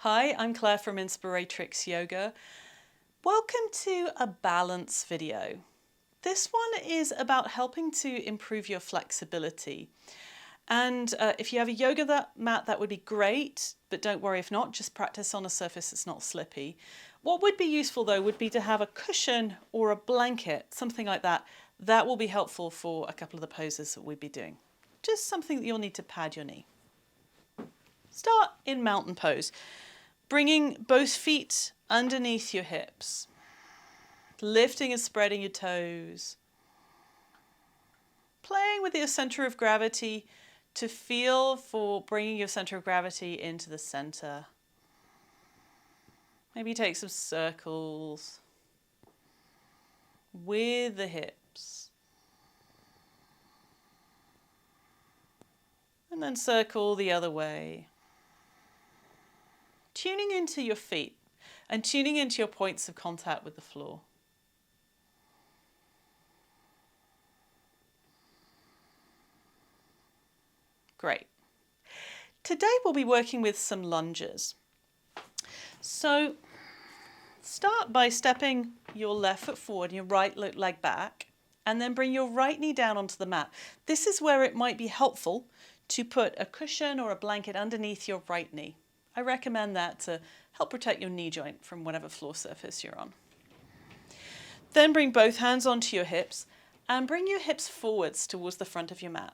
Hi, I'm Claire from Inspiratrix Yoga. Welcome to a balance video. This one is about helping to improve your flexibility. And if you have a yoga mat, that would be great, but don't worry if not, just practice on a surface that's not slippy. What would be useful though would be to have a cushion or a blanket, something like that. That will be helpful for a couple of the poses that we'd be doing. Just something that you'll need to pad your knee. Start in mountain pose, bringing both feet underneath your hips, lifting and spreading your toes, playing with your center of gravity to feel for bringing your center of gravity into the center. Maybe take some circles with the hips. And then circle the other way. Tuning into your feet and tuning into your points of contact with the floor. Great. Today we'll be working with some lunges. So start by stepping your left foot forward and your right leg back, and then bring your right knee down onto the mat. This is where it might be helpful to put a cushion or a blanket underneath your right knee. I recommend that to help protect your knee joint from whatever floor surface you're on. Then bring both hands onto your hips and bring your hips forwards towards the front of your mat.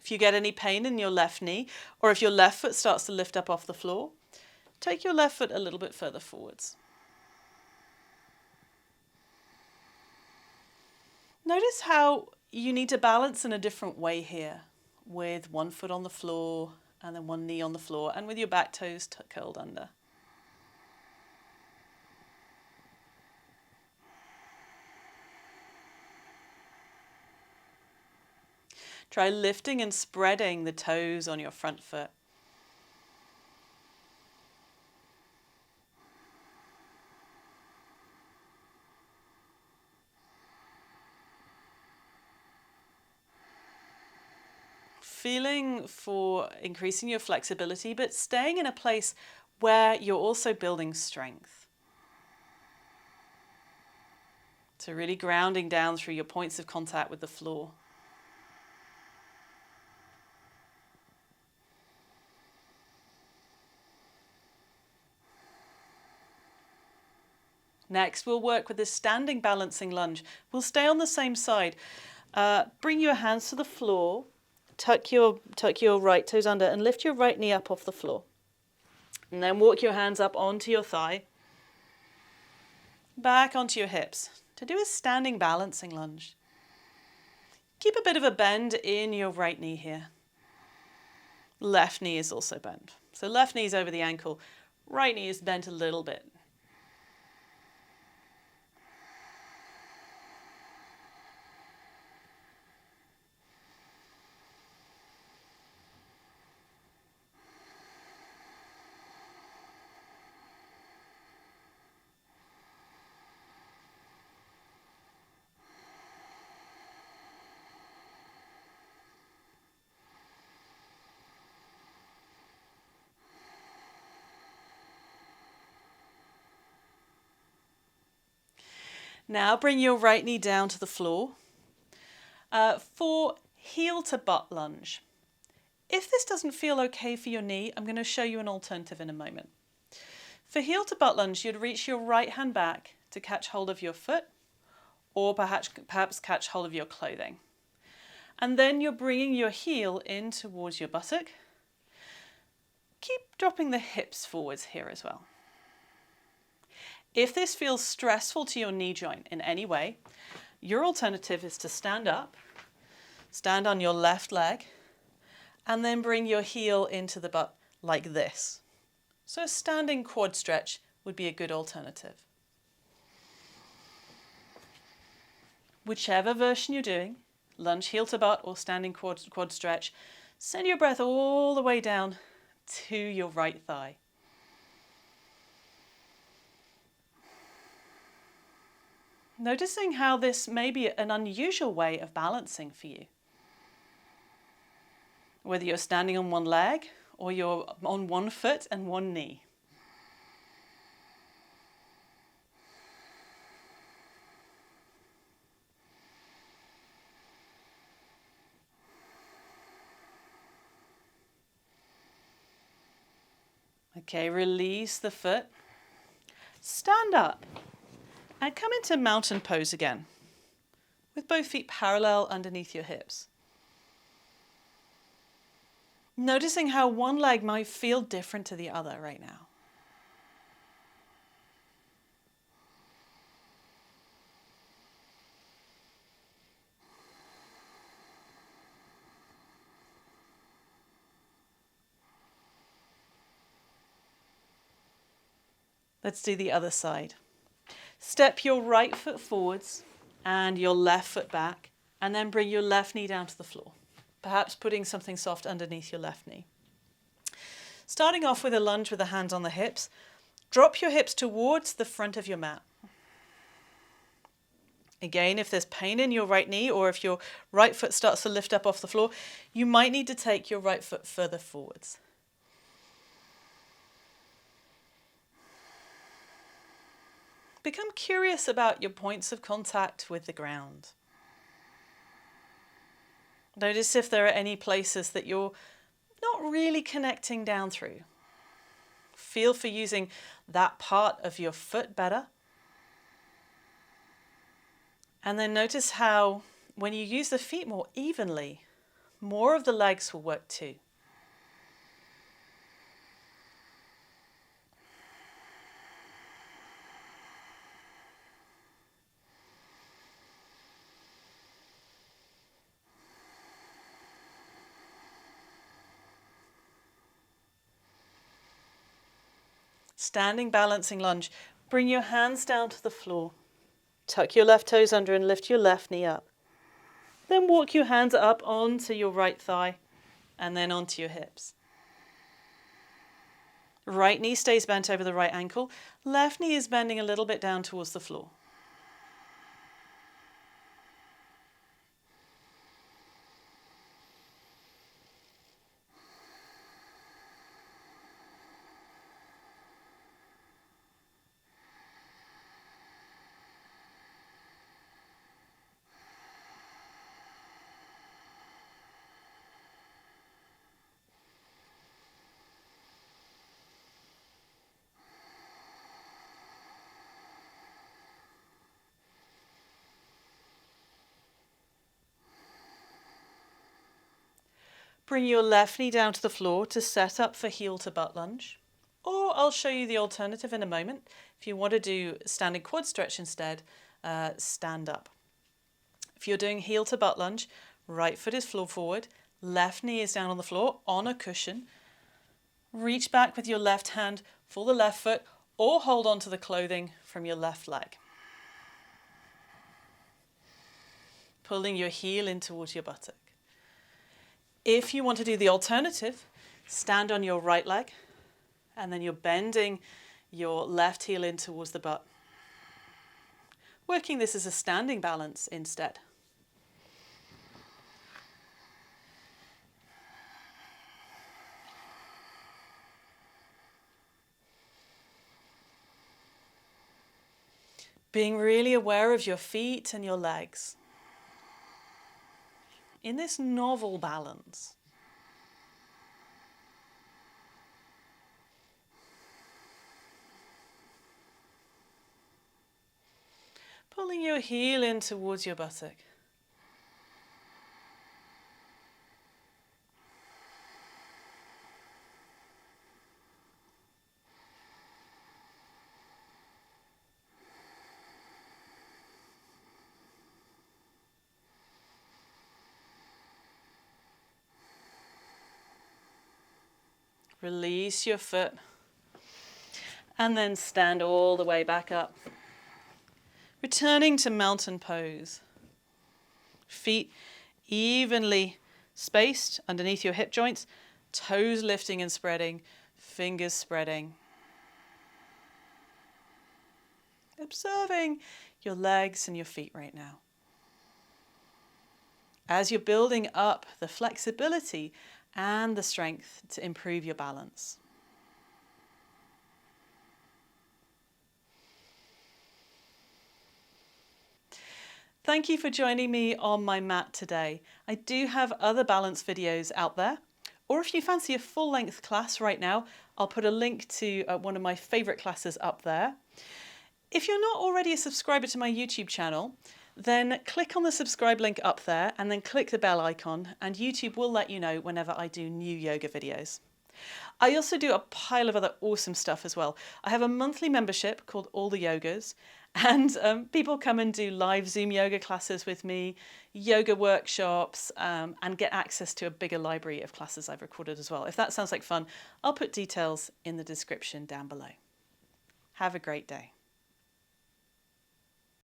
If you get any pain in your left knee, or if your left foot starts to lift up off the floor, take your left foot a little bit further forwards. Notice how you need to balance in a different way here, with one foot on the floor and then one knee on the floor, and with your back toes curled under. Try lifting and spreading the toes on your front foot. Feeling for increasing your flexibility, but staying in a place where you're also building strength. So really grounding down through your points of contact with the floor. Next, we'll work with this standing balancing lunge. We'll stay on the same side. Bring your hands to the floor. Tuck your right toes under and lift your right knee up off the floor. And then walk your hands up onto your thigh, back onto your hips to do a standing balancing lunge. Keep a bit of a bend in your right knee here. Left knee is also bent. So left knee is over the ankle, right knee is bent a little bit. Now bring your right knee down to the floor for heel to butt lunge. If this doesn't feel okay for your knee, I'm going to show you an alternative in a moment. For heel to butt lunge, you'd reach your right hand back to catch hold of your foot, or perhaps catch hold of your clothing. And then you're bringing your heel in towards your buttock. Keep dropping the hips forwards here as well. If this feels stressful to your knee joint in any way, your alternative is to stand up, stand on your left leg, and then bring your heel into the butt like this. So a standing quad stretch would be a good alternative. Whichever version you're doing, lunge heel to butt or standing quad stretch, send your breath all the way down to your right thigh. Noticing how this may be an unusual way of balancing for you. Whether you're standing on one leg or you're on one foot and one knee. Okay, release the foot. Stand up and come into mountain pose again, with both feet parallel underneath your hips. Noticing how one leg might feel different to the other right now. Let's do the other side. Step your right foot forwards and your left foot back, and then bring your left knee down to the floor, perhaps putting something soft underneath your left knee. Starting off with a lunge with the hands on the hips, drop your hips towards the front of your mat. Again, if there's pain in your right knee or if your right foot starts to lift up off the floor, you might need to take your right foot further forwards. Become curious about your points of contact with the ground. Notice if there are any places that you're not really connecting down through. Feel for using that part of your foot better. And then notice how when you use the feet more evenly, more of the legs will work too. Standing balancing lunge, bring your hands down to the floor. Tuck your left toes under and lift your left knee up. Then walk your hands up onto your right thigh and then onto your hips. Right knee stays bent over the right ankle. Left knee is bending a little bit down towards the floor. Bring your left knee down to the floor to set up for heel to butt lunge. Or I'll show you the alternative in a moment. If you want to do standing quad stretch instead, stand up. If you're doing heel to butt lunge, right foot is floor forward, left knee is down on the floor on a cushion. Reach back with your left hand for the left foot or hold on to the clothing from your left leg. Pulling your heel in towards your buttock. If you want to do the alternative, stand on your right leg and then you're bending your left heel in towards the butt. Working this as a standing balance instead. Being really aware of your feet and your legs. In this novel balance. Pulling your heel in towards your buttock. Release your foot and then stand all the way back up. Returning to mountain pose. Feet evenly spaced underneath your hip joints, toes lifting and spreading, fingers spreading. Observing your legs and your feet right now. As you're building up the flexibility and the strength to improve your balance. Thank you for joining me on my mat today. I do have other balance videos out there, or if you fancy a full-length class right now, I'll put a link to one of my favourite classes up there. If you're not already a subscriber to my YouTube channel, then click on the subscribe link up there and then click the bell icon, and YouTube will let you know whenever I do new yoga videos. I also do a pile of other awesome stuff as well. I have a monthly membership called All the Yogas, and people come and do live Zoom yoga classes with me, yoga workshops, and get access to a bigger library of classes I've recorded as well. If that sounds like fun, I'll put details in the description down below. Have a great day.